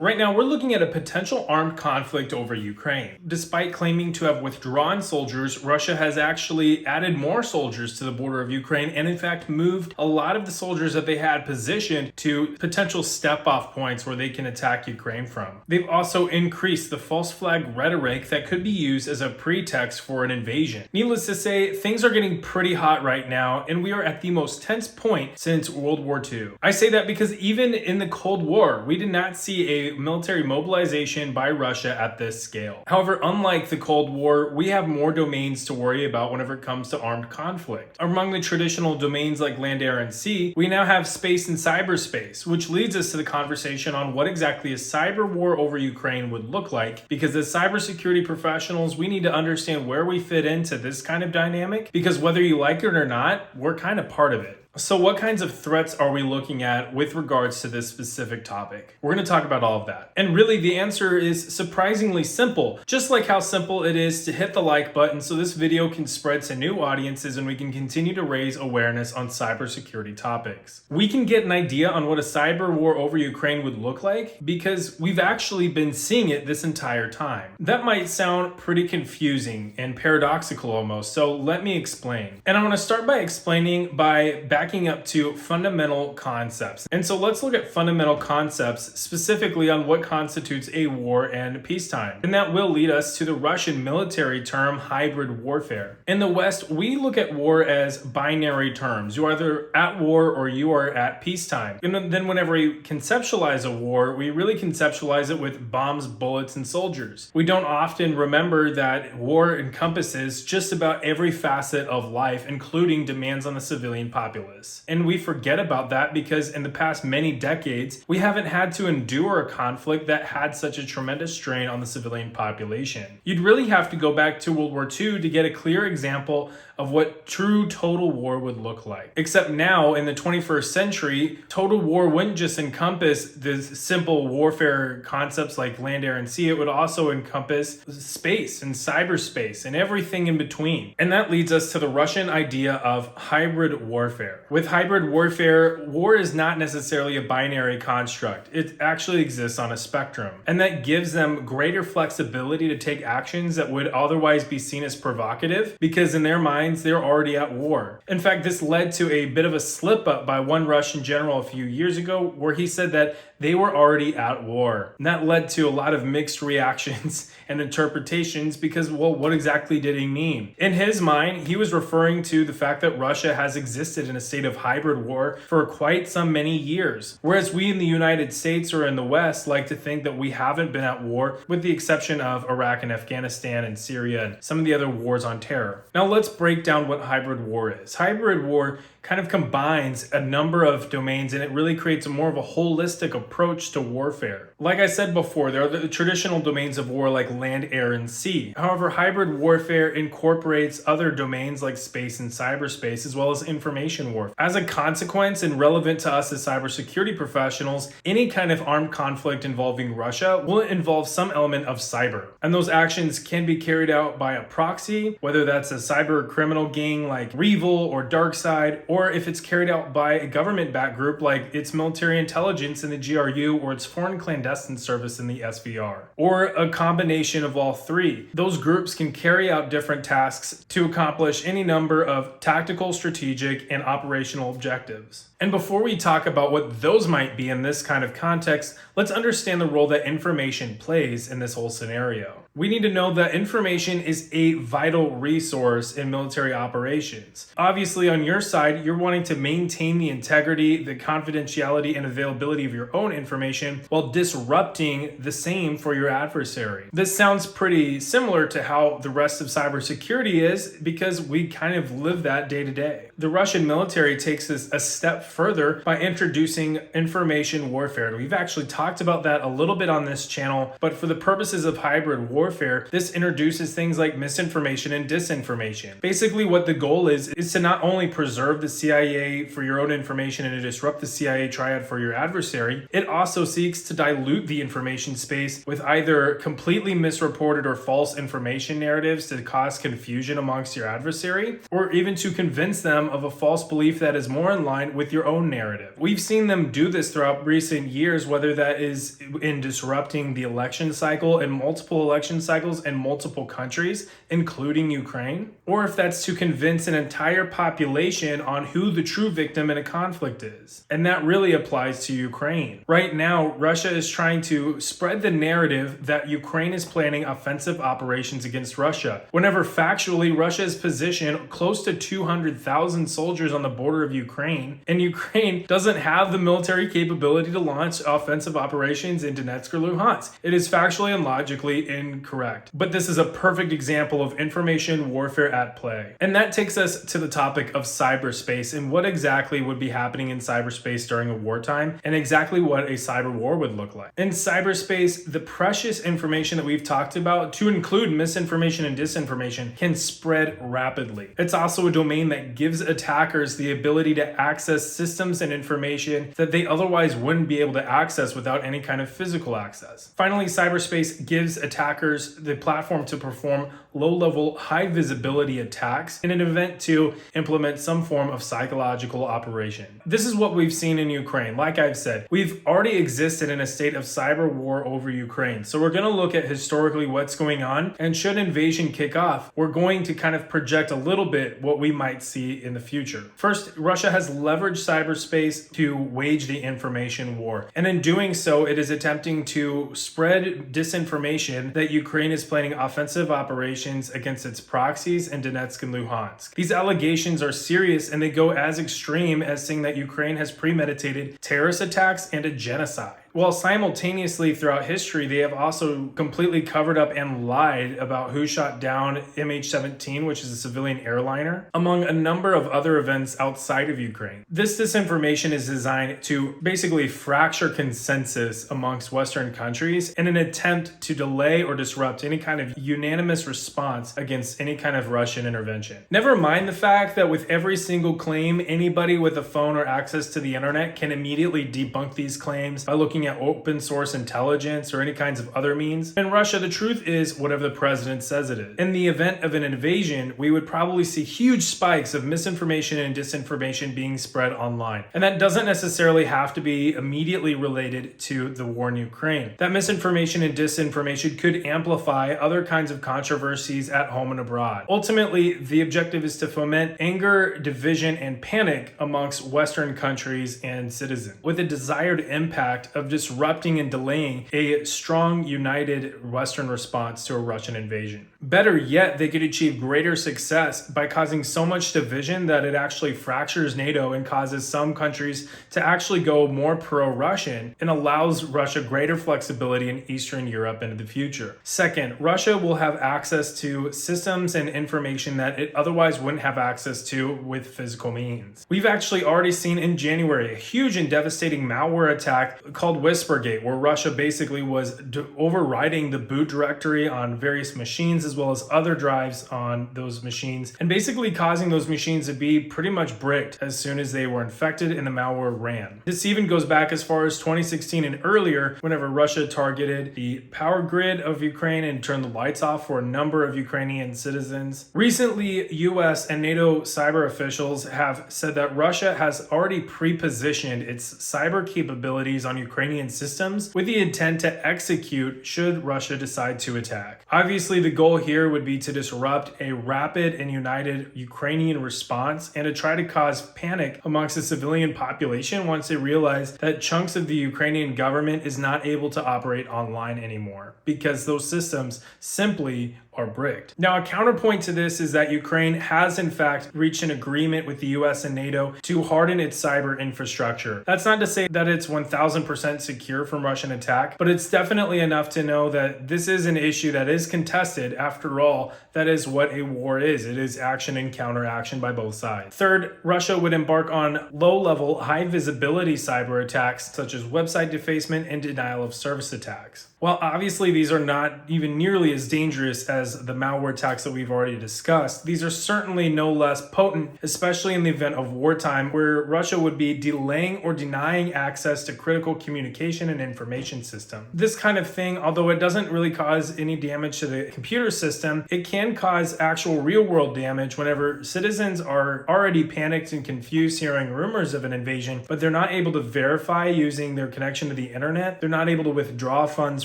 Right now, we're looking at a potential armed conflict over Ukraine. Despite claiming to have withdrawn soldiers, Russia has actually added more soldiers to the border of Ukraine and, in fact, moved a lot of the soldiers that they had positioned to potential step-off points where they can attack Ukraine from. They've also increased the false flag rhetoric that could be used as a pretext for an invasion. Needless to say, things are getting pretty hot right now, and we are at the most tense point since World War II. I say that because even in the Cold War, we did not see a military mobilization by Russia at this scale. However, unlike the Cold War, we have more domains to worry about whenever it comes to armed conflict. Among the traditional domains like land, air, and sea, we now have space and cyberspace, which leads us to the conversation on what exactly a cyber war over Ukraine would look like, because as cybersecurity professionals, we need to understand where we fit into this kind of dynamic, because whether you like it or not, we're kind of part of it. So what kinds of threats are we looking at with regards to this specific topic? We're going to talk about all of that. And really the answer is surprisingly simple, just like how simple it is to hit the like button so this video can spread to new audiences and we can continue to raise awareness on cybersecurity topics. We can get an idea on what a cyber war over Ukraine would look like because we've actually been seeing it this entire time. That might sound pretty confusing and paradoxical almost, so let me explain. And I want to start by explaining by backing up to fundamental concepts. And so let's look at fundamental concepts specifically on what constitutes a war and peacetime. And that will lead us to the Russian military term hybrid warfare. In the West, we look at war as binary terms. You are either at war or you are at peacetime. And then whenever we conceptualize a war, we really conceptualize it with bombs, bullets, and soldiers. We don't often remember that war encompasses just about every facet of life, including demands on the civilian populace. And we forget about that because in the past many decades, we haven't had to endure a conflict that had such a tremendous strain on the civilian population. You'd really have to go back to World War II to get a clear example of what true total war would look like. Except now, in the 21st century, total war wouldn't just encompass the simple warfare concepts like land, air, and sea. It would also encompass space and cyberspace and everything in between. And that leads us to the Russian idea of hybrid warfare. With hybrid warfare, war is not necessarily a binary construct. It actually exists on a spectrum. And that gives them greater flexibility to take actions that would otherwise be seen as provocative because in their minds, they're already at war. In fact, this led to a bit of a slip up by one Russian general a few years ago where he said that they were already at war. And that led to a lot of mixed reactions and interpretations because, well, what exactly did he mean? In his mind, he was referring to the fact that Russia has existed in a state of hybrid war for quite some many years. Whereas we in the United States or in the West like to think that we haven't been at war with the exception of Iraq and Afghanistan and Syria and some of the other wars on terror. Now let's break down what hybrid war is. Hybrid war kind of combines a number of domains and it really creates a more of a holistic approach to warfare. Like I said before, there are the traditional domains of war like land, air, and sea. However, hybrid warfare incorporates other domains like space and cyberspace as well as information warfare. As a consequence, and relevant to us as cybersecurity professionals, any kind of armed conflict involving Russia will involve some element of cyber. And those actions can be carried out by a proxy, whether that's a cyber criminal gang like Revil or DarkSide, or if it's carried out by a government-backed group like its military intelligence in the GRU or its foreign clandestine service in the SVR, or a combination of all three. Those groups can carry out different tasks to accomplish any number of tactical, strategic, and operational objectives. And before we talk about what those might be in this kind of context, let's understand the role that information plays in this whole scenario. We need to know that information is a vital resource in military operations. Obviously, on your side, you're wanting to maintain the integrity, the confidentiality, and availability of your own information while disrupting the same for your adversary. This sounds pretty similar to how the rest of cybersecurity is because we kind of live that day to day. The Russian military takes this a step further by introducing information warfare. We've actually talked about that a little bit on this channel, but for the purposes of hybrid warfare, warfare, this introduces things like misinformation and disinformation. Basically, what the goal is to not only preserve the CIA for your own information and to disrupt the CIA triad for your adversary, it also seeks to dilute the information space with either completely misreported or false information narratives to cause confusion amongst your adversary, or even to convince them of a false belief that is more in line with your own narrative. We've seen them do this throughout recent years, whether that is in disrupting the election cycle in multiple election cycles in multiple countries, including Ukraine, or if that's to convince an entire population on who the true victim in a conflict is. And that really applies to Ukraine. Right now, Russia is trying to spread the narrative that Ukraine is planning offensive operations against Russia, whenever factually Russia is positioned close to 200,000 soldiers on the border of Ukraine, and Ukraine doesn't have the military capability to launch offensive operations in Donetsk or Luhansk. It is factually and logically incorrect. But this is a perfect example of information warfare at play. And that takes us to the topic of cyberspace and what exactly would be happening in cyberspace during a wartime and exactly what a cyber war would look like. In cyberspace, the precious information that we've talked about, to include misinformation and disinformation, can spread rapidly. It's also a domain that gives attackers the ability to access systems and information that they otherwise wouldn't be able to access without any kind of physical access. Finally, cyberspace gives attackers the platform to perform low-level, high-visibility attacks in an event to implement some form of psychological operation. This is what we've seen in Ukraine. Like I've said, we've already existed in a state of cyber war over Ukraine. So we're going to look at historically what's going on, and should invasion kick off, we're going to kind of project a little bit what we might see in the future. First, Russia has leveraged cyberspace to wage the information war. And in doing so, it is attempting to spread disinformation that Ukraine is planning offensive operations against its proxies in Donetsk and Luhansk. These allegations are serious, and they go as extreme as saying that Ukraine has premeditated terrorist attacks and a genocide. While simultaneously throughout history, they have also completely covered up and lied about who shot down MH17, which is a civilian airliner, among a number of other events outside of Ukraine. This disinformation is designed to basically fracture consensus amongst Western countries in an attempt to delay or disrupt any kind of unanimous response against any kind of Russian intervention. Never mind the fact that with every single claim, anybody with a phone or access to the internet can immediately debunk these claims by looking at open source intelligence or any kinds of other means. In Russia, the truth is whatever the president says it is. In the event of an invasion, we would probably see huge spikes of misinformation and disinformation being spread online. And that doesn't necessarily have to be immediately related to the war in Ukraine. That misinformation and disinformation could amplify other kinds of controversies at home and abroad. Ultimately, the objective is to foment anger, division, and panic amongst Western countries and citizens, with a desired impact of disrupting and delaying a strong, united Western response to a Russian invasion. Better yet, they could achieve greater success by causing so much division that it actually fractures NATO and causes some countries to actually go more pro-Russian and allows Russia greater flexibility in Eastern Europe into the future. Second, Russia will have access to systems and information that it otherwise wouldn't have access to with physical means. We've actually already seen in January a huge and devastating malware attack called Whispergate, where Russia basically was overriding the boot directory on various machines as well as other drives on those machines, and basically causing those machines to be pretty much bricked as soon as they were infected and the malware ran. This even goes back as far as 2016 and earlier, whenever Russia targeted the power grid of Ukraine and turned the lights off for a number of Ukrainian citizens. Recently, US and NATO cyber officials have said that Russia has already pre-positioned its cyber capabilities on Ukrainian systems with the intent to execute should Russia decide to attack. Obviously, the goal here would be to disrupt a rapid and united Ukrainian response and to try to cause panic amongst the civilian population once they realize that chunks of the Ukrainian government is not able to operate online anymore because those systems simply are bricked. Now, a counterpoint to this is that Ukraine has in fact reached an agreement with the US and NATO to harden its cyber infrastructure. That's not to say that it's 1000% secure from Russian attack, but it's definitely enough to know that this is an issue that is contested. After all, that is what a war is. It is action and counteraction by both sides. Third, Russia would embark on low-level, high-visibility cyber attacks such as website defacement and denial of service attacks. While obviously these are not even nearly as dangerous as the malware attacks that we've already discussed, these are certainly no less potent, especially in the event of wartime, where Russia would be delaying or denying access to critical communication and information systems. This kind of thing, although it doesn't really cause any damage to the computer system, it can cause actual real-world damage whenever citizens are already panicked and confused hearing rumors of an invasion, but they're not able to verify using their connection to the internet. They're not able to withdraw funds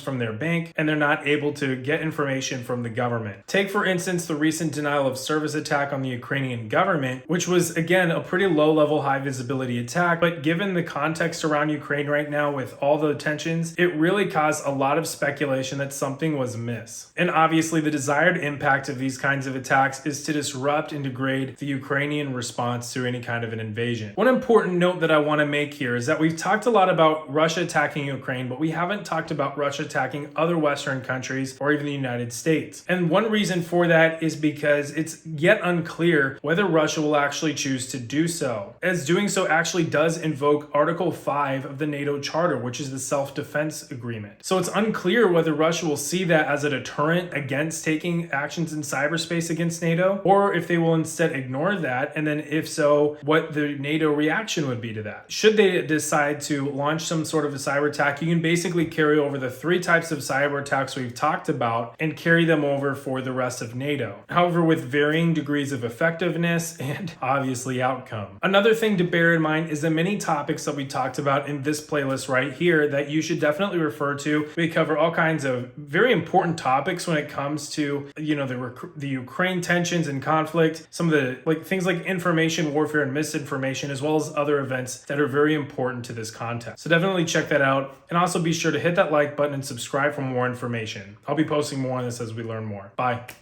from their bank, and they're not able to get information from the government. Take, for instance, the recent denial of service attack on the Ukrainian government, which was, again, a pretty low-level, high-visibility attack, but given the context around Ukraine right now with all the tensions, it really caused a lot of speculation that something was amiss. And obviously, the desired impact of these kinds of attacks is to disrupt and degrade the Ukrainian response to any kind of an invasion. One important note that I want to make here is that we've talked a lot about Russia attacking Ukraine, but we haven't talked about Russia attacking other Western countries or even the United States. And one reason for that is because it's yet unclear whether Russia will actually choose to do so, as doing so actually does invoke Article 5 of the NATO Charter, which is the self-defense agreement. So it's unclear whether Russia will see that as a deterrent against taking actions in cyberspace against NATO, or if they will instead ignore that, and then if so, what the NATO reaction would be to that. Should they decide to launch some sort of a cyber attack, you can basically carry over the three types of cyber attacks we've talked about and carry them over for the rest of NATO. However, with varying degrees of effectiveness and obviously outcome. Another thing to bear in mind is the many topics that we talked about in this playlist right here that you should definitely refer to. We cover all kinds of very important topics when it comes to, the Ukraine tensions and conflict, some of the things like information warfare and misinformation, as well as other events that are very important to this content. So definitely check that out, and also be sure to hit that like button and subscribe for more information. I'll be posting more on this as we learn more. Bye.